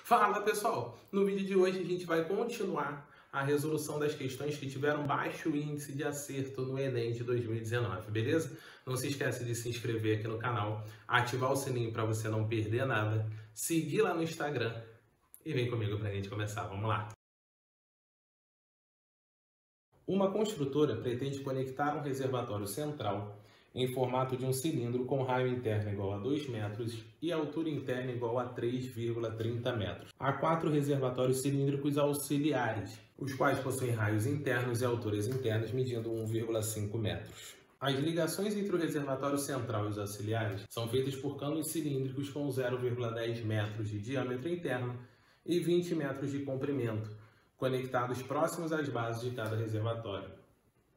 Fala pessoal, no vídeo de hoje a gente vai continuar a resolução das questões que tiveram baixo índice de acerto no Enem de 2019, beleza? Não se esquece de se inscrever aqui no canal, ativar o sininho para você não perder nada, seguir lá no Instagram e vem comigo para a gente começar, vamos lá! Uma construtora pretende conectar um reservatório central em formato de um cilindro com raio interno igual a 2 metros e altura interna igual a 3,30 metros. Há 4 reservatórios cilíndricos auxiliares, os quais possuem raios internos e alturas internas medindo 1,5 metros. As ligações entre o reservatório central e os auxiliares são feitas por canos cilíndricos com 0,10 metros de diâmetro interno e 20 metros de comprimento, conectados próximos às bases de cada reservatório.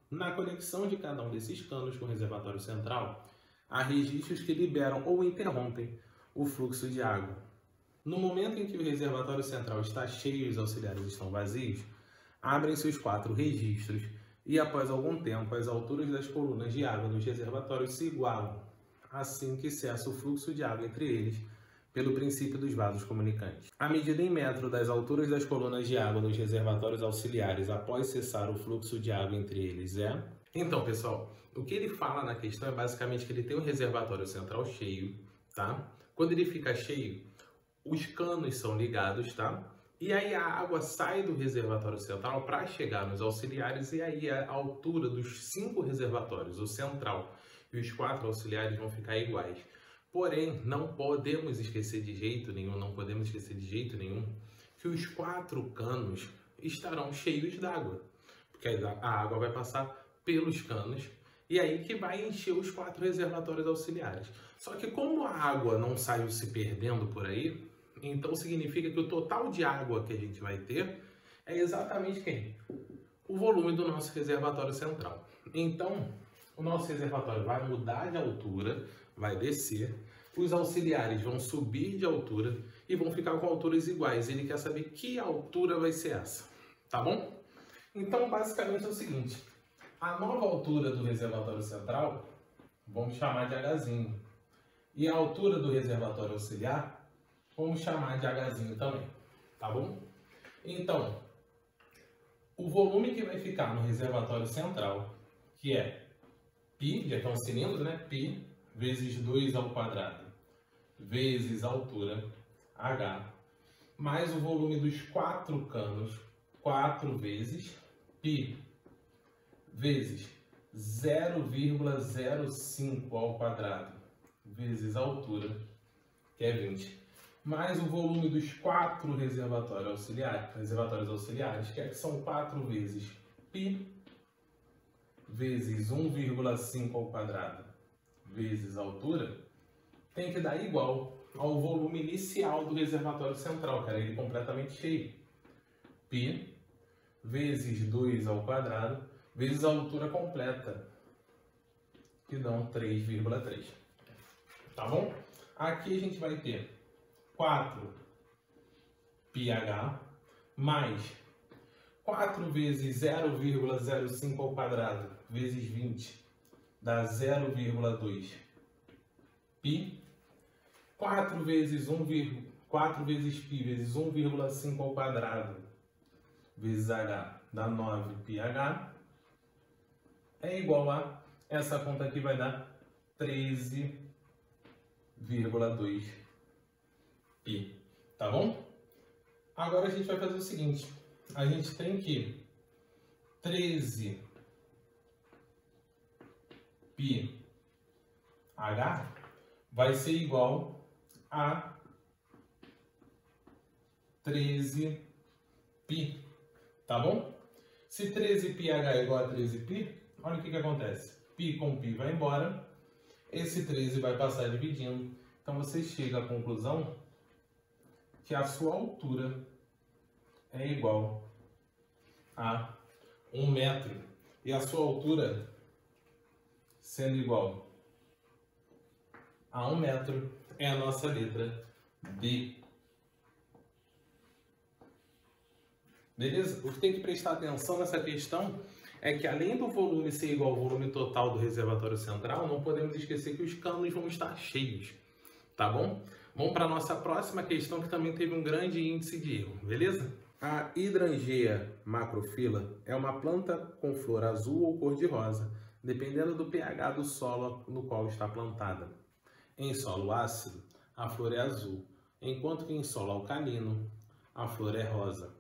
Na conexão de cada um desses canos com o reservatório central, há registros que liberam ou interrompem o fluxo de água. No momento em que o reservatório central está cheio e os auxiliares estão vazios, abrem-se os 4 registros e, após algum tempo, as alturas das colunas de água dos reservatórios se igualam, assim que cessa o fluxo de água entre eles, pelo princípio dos vasos comunicantes. A medida em metro das alturas das colunas de água nos reservatórios auxiliares após cessar o fluxo de água entre eles é... Então, pessoal, o que ele fala na questão é basicamente que ele tem um reservatório central cheio, tá? Quando ele fica cheio, os canos são ligados, tá? E aí a água sai do reservatório central para chegar nos auxiliares e aí a altura dos 5 reservatórios, o central e os 4 auxiliares vão ficar iguais. Porém, não podemos esquecer de jeito nenhum, que os 4 canos estarão cheios d'água. Porque a água vai passar pelos canos e aí que vai encher os 4 reservatórios auxiliares. Só que como a água não saiu se perdendo por aí, então significa que o total de água que a gente vai ter é exatamente quem? O volume do nosso reservatório central. Então, o nosso reservatório vai mudar de altura, vai descer, os auxiliares vão subir de altura e vão ficar com alturas iguais. Ele quer saber que altura vai ser essa, tá bom? Então, basicamente é o seguinte, a nova altura do reservatório central, vamos chamar de Hzinho, e a altura do reservatório auxiliar, vamos chamar de Hzinho também, tá bom? Então, o volume que vai ficar no reservatório central, que é π, já que é um cilindro, né? Π vezes 2 ao quadrado, vezes a altura, H, mais o volume dos 4 canos, 4 vezes π, vezes 0,05 ao quadrado, vezes a altura, que é 20, mais o volume dos 4 reservatórios auxiliares, que são 4 vezes π, vezes 1,5 ao quadrado, vezes a altura, tem que dar igual ao volume inicial do reservatório central, que era ele completamente cheio. π vezes 2 ao quadrado, vezes a altura completa, que dão 3,3. Tá bom? Aqui a gente vai ter 4πh mais 4 vezes 0,05 ao quadrado vezes 20 dá 0,2 π. 4 vezes π vezes 1,5 ao quadrado vezes h dá 9πh. É igual a, essa conta aqui vai dar 13,2 π. Tá bom? Agora a gente vai fazer o seguinte. A gente tem que 13πh vai ser igual a 13π, tá bom? Se 13πh é igual a 13π, olha o que acontece. Π com π vai embora, esse 13 vai passar dividindo, então você chega à conclusão que a sua altura é igual a 1 metro. E a sua altura, sendo igual a 1 metro, é a nossa letra D. Beleza? O que tem que prestar atenção nessa questão é que, além do volume ser igual ao volume total do reservatório central, não podemos esquecer que os canos vão estar cheios, tá bom? Vamos para a nossa próxima questão, que também teve um grande índice de erro, beleza? A Hydrangea macrophylla é uma planta com flor azul ou cor-de-rosa, dependendo do pH do solo no qual está plantada. Em solo ácido, a flor é azul, enquanto que em solo alcalino, a flor é rosa.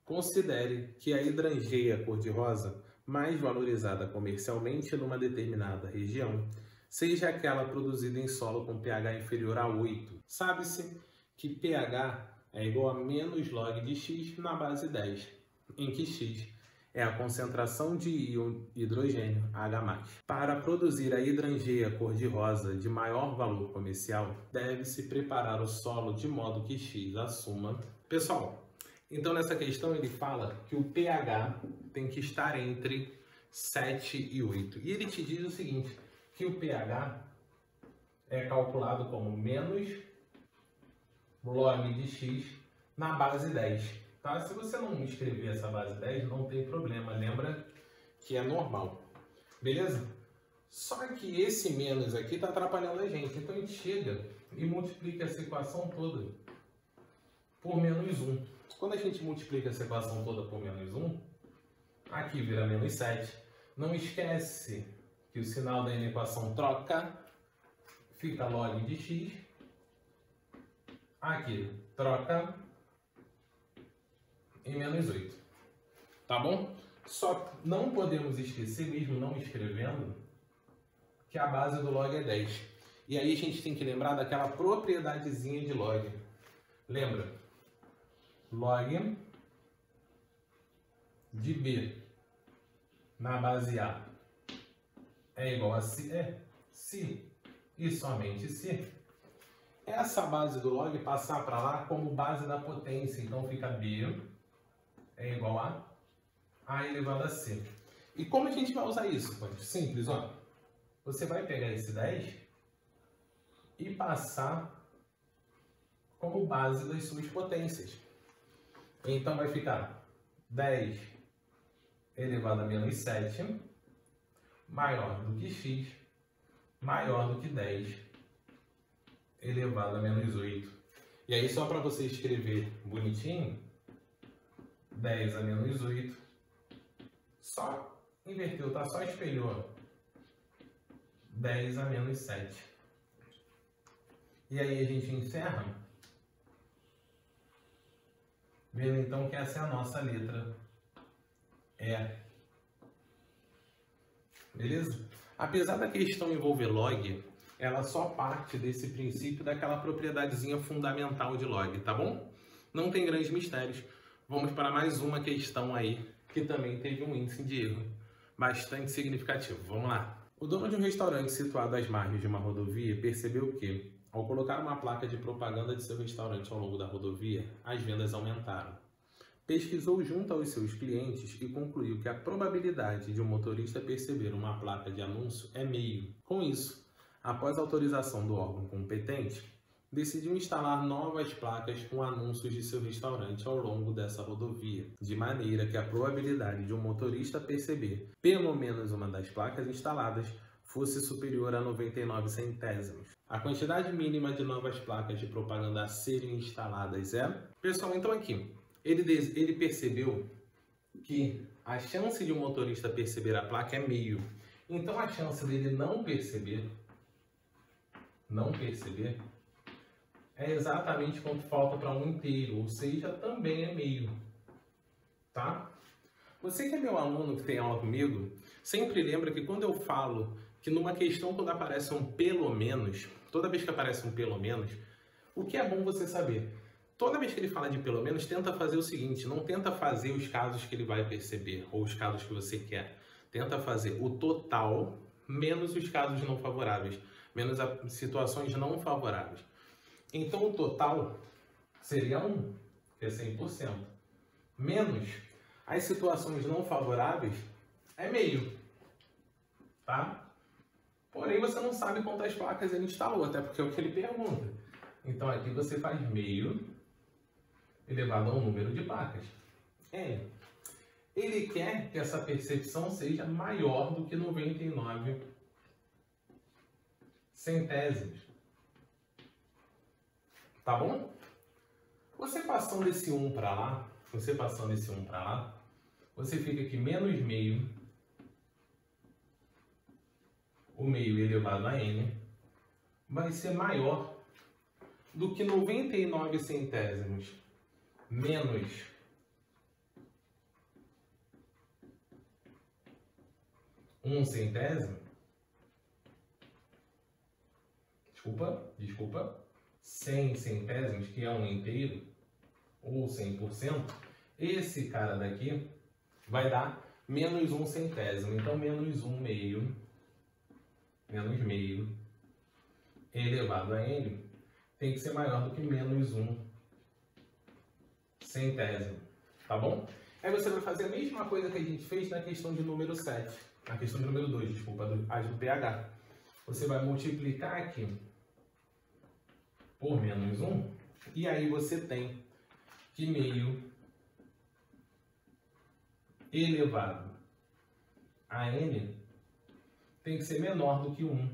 Considere que a Hydrangea cor-de-rosa, mais valorizada comercialmente numa determinada região, seja aquela produzida em solo com pH inferior a 8. Sabe-se que pH é igual a menos log de X na base 10, em que X é a concentração de íon hidrogênio H+. Para produzir a Hydrangea cor-de-rosa de maior valor comercial, deve-se preparar o solo de modo que X assuma... Pessoal, então nessa questão ele fala que o pH tem que estar entre 7 e 8. E ele te diz o seguinte, que o pH é calculado como menos log de X na base 10. Tá? Se você não escrever essa base 10, não tem problema. Lembra que é normal. Beleza? Só que esse menos aqui está atrapalhando a gente. Então a gente chega e multiplica essa equação toda por menos 1. Quando a gente multiplica essa equação toda por menos 1, aqui vira menos 7. Não esquece que o sinal da equação troca, fica log de X. Aqui troca em menos 8. Tá bom? Só não podemos esquecer, mesmo não escrevendo, que a base do log é 10. E aí a gente tem que lembrar daquela propriedadezinha de log. Lembra? Log de B na base A é igual a se e somente se essa base do log passar para lá como base da potência. Então fica B é igual a A elevado a C. E como a gente vai usar isso? Simples, ó. Você vai pegar esse 10 e passar como base das suas potências. Então vai ficar 10 elevado a menos 7 maior do que x maior do que 10 elevado a menos 8. E aí só para você escrever bonitinho, 10 a menos 8, só inverteu, tá? Só espelhou 10 a menos 7. E aí a gente encerra vendo então que essa é a nossa letra E. Beleza? Apesar da questão envolver log, ela só parte desse princípio daquela propriedadezinha fundamental de log, tá bom? Não tem grandes mistérios. Vamos para mais uma questão aí, que também teve um índice de erro bastante significativo. Vamos lá. O dono de um restaurante situado às margens de uma rodovia percebeu que, ao colocar uma placa de propaganda de seu restaurante ao longo da rodovia, as vendas aumentaram. Pesquisou junto aos seus clientes e concluiu que a probabilidade de um motorista perceber uma placa de anúncio é meio. Com isso, após autorização do órgão competente, decidiu instalar novas placas com anúncios de seu restaurante ao longo dessa rodovia, de maneira que a probabilidade de um motorista perceber pelo menos uma das placas instaladas fosse superior a 99 centésimos. A quantidade mínima de novas placas de propaganda a serem instaladas é... Pessoal, então aqui, ele percebeu que a chance de um motorista perceber a placa é meio. Então a chance dele não perceber é exatamente quanto falta para um inteiro, ou seja, também é meio, tá? Você que é meu aluno, que tem aula comigo, sempre lembra que quando eu falo que numa questão, quando aparece um pelo menos, toda vez que aparece um pelo menos, o que é bom você saber? Toda vez que ele fala de pelo menos, tenta fazer o seguinte, não tenta fazer os casos que ele vai perceber, ou os casos que você quer. Tenta fazer o total menos os casos não favoráveis, menos as situações não favoráveis. Então o total seria 1, que é 100%, menos as situações não favoráveis é meio, tá? Porém você não sabe quantas placas ele instalou, até porque é o que ele pergunta. Então aqui você faz meio elevado ao número de placas. Ele quer que essa percepção seja maior do que 99 centésimos. Tá bom? Você passando esse 1 para lá, você fica aqui menos meio, o meio elevado a n, vai ser maior do que 99 centésimos menos 1 centésimo. Desculpa. 100 centésimos, que é um inteiro, ou 100%, esse cara daqui vai dar menos 1 centésimo. Então, menos 1 meio elevado a n tem que ser maior do que menos 1 centésimo, tá bom? Aí você vai fazer a mesma coisa que a gente fez na questão de número 7, na questão de número 2, desculpa, as do pH. Você vai multiplicar aqui por menos 1, e aí você tem que meio elevado a n tem que ser menor do que 1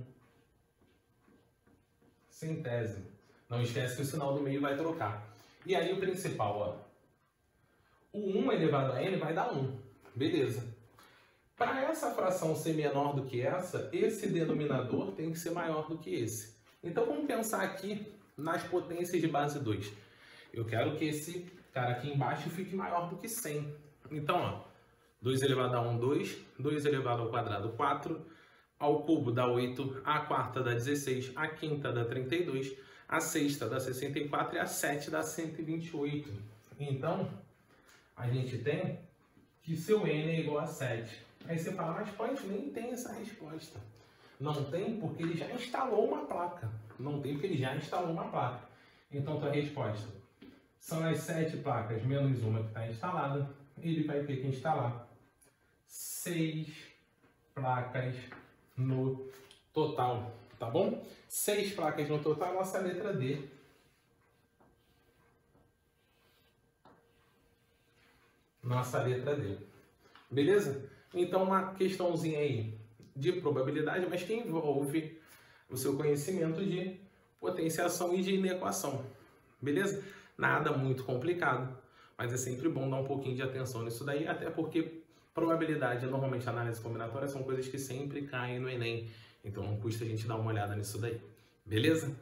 centésimo. Não esquece que o sinal do meio vai trocar. E aí o principal, ó, o 1 elevado a n vai dar 1. Beleza. Para essa fração ser menor do que essa, esse denominador tem que ser maior do que esse. Então vamos pensar aqui nas potências de base 2. Eu quero que esse cara aqui embaixo fique maior do que 100. Então, ó, 2 elevado a 1, 2. 2 elevado ao quadrado, 4. Ao cubo dá 8. A quarta dá 16. A quinta dá 32. A sexta dá 64. E a 7 dá 128. Então, a gente tem que seu n é igual a 7. Aí você fala, mas pô, a gente nem tem essa resposta. Não tem porque ele já instalou uma placa. Então, tua resposta são as 7 placas menos uma que está instalada. Ele vai ter que instalar 6 placas no total, tá bom? 6 placas no total, nossa letra D. Beleza? Então, uma questãozinha aí de probabilidade, mas que envolve o seu conhecimento de potenciação e de inequação. Beleza? Nada muito complicado, mas é sempre bom dar um pouquinho de atenção nisso daí, até porque probabilidade, normalmente análise combinatória, são coisas que sempre caem no Enem. Então não custa a gente dar uma olhada nisso daí. Beleza?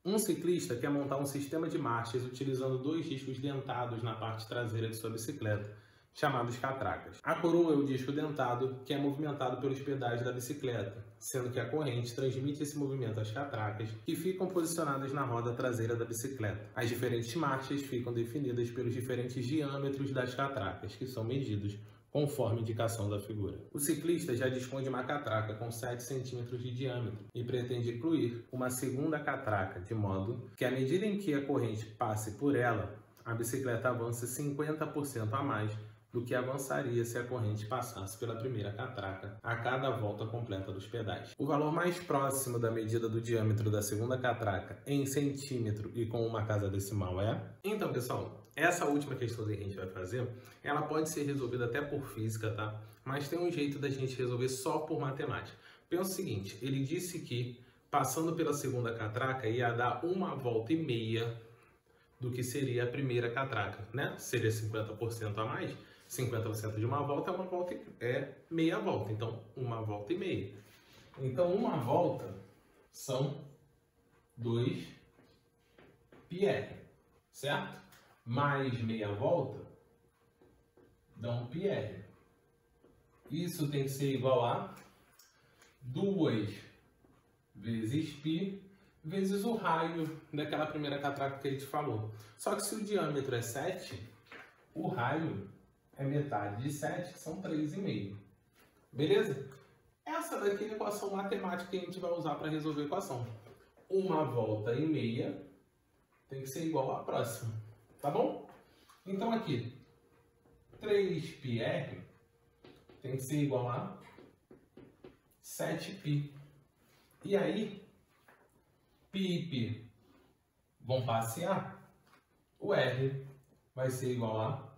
Um ciclista quer montar um sistema de marchas utilizando 2 discos dentados na parte traseira de sua bicicleta, chamados catracas. A coroa é o disco dentado que é movimentado pelos pedais da bicicleta, sendo que a corrente transmite esse movimento às catracas, que ficam posicionadas na roda traseira da bicicleta. As diferentes marchas ficam definidas pelos diferentes diâmetros das catracas, que são medidos conforme a indicação da figura. O ciclista já dispõe de uma catraca com 7 centímetros de diâmetro e pretende incluir uma segunda catraca, de modo que à medida em que a corrente passe por ela, a bicicleta avance 50% a mais do que avançaria se a corrente passasse pela primeira catraca a cada volta completa dos pedais. O valor mais próximo da medida do diâmetro da segunda catraca em centímetro e com uma casa decimal é... Então, pessoal, essa última questão que a gente vai fazer, ela pode ser resolvida até por física, tá? Mas tem um jeito da gente resolver só por matemática. Pensa o seguinte, ele disse que passando pela segunda catraca ia dar 1,5 volta do que seria a primeira catraca, né? Seria 50% a mais. 50% de uma volta é meia volta, então 1,5 volta. Então uma volta são 2 πr, certo? Mais meia volta dá 1 πr. Isso tem que ser igual a 2 vezes π vezes o raio daquela primeira catraca que ele te falou. Só que se o diâmetro é 7, o raio é metade de 7, que são 3,5. Beleza? Essa daqui é a equação matemática que a gente vai usar para resolver a equação. 1,5 volta tem que ser igual à próxima. Tá bom? Então aqui, 3πr tem que ser igual a 7π. E aí, π e π vão passear. O r vai ser igual a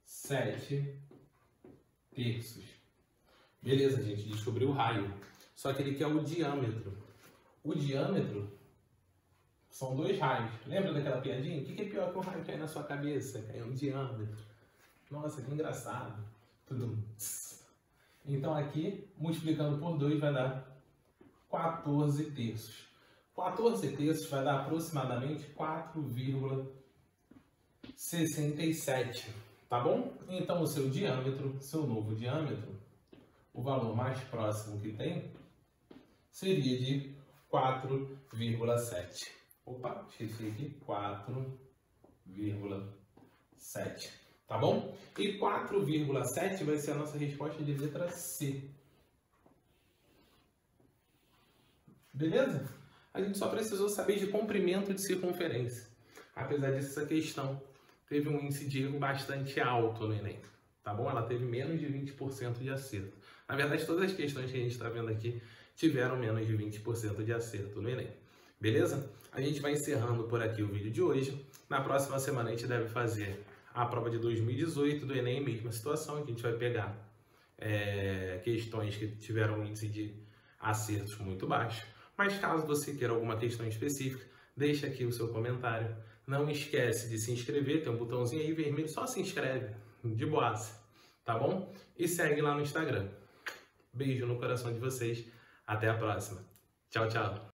7 terços. Beleza, gente, descobriu o raio. Só que ele quer o diâmetro. O diâmetro São 2 raios. Lembra daquela piadinha? O que é pior que um raio cair na sua cabeça? Cair um diâmetro. Nossa, que engraçado. Tudo. Então aqui, multiplicando por 2, vai dar 14 terços. 14 terços vai dar aproximadamente 4,67. Tá bom? Então o seu diâmetro, seu novo diâmetro, o valor mais próximo que tem, seria de 4,7. Opa, esqueci aqui. 4,7. Tá bom? E 4,7 vai ser a nossa resposta de letra C. Beleza? A gente só precisou saber de comprimento de circunferência. Apesar disso, essa questão teve um índice de erro bastante alto no Enem. Tá bom? Ela teve menos de 20% de acerto. Na verdade, todas as questões que a gente está vendo aqui tiveram menos de 20% de acerto no Enem. Beleza? A gente vai encerrando por aqui o vídeo de hoje. Na próxima semana a gente deve fazer a prova de 2018 do Enem, mesma situação, que a gente vai pegar questões que tiveram um índice de acertos muito baixo. Mas caso você queira alguma questão específica, deixa aqui o seu comentário. Não esquece de se inscrever, tem um botãozinho aí vermelho, só se inscreve, de boassa, tá bom? E segue lá no Instagram. Beijo no coração de vocês, até a próxima. Tchau, tchau.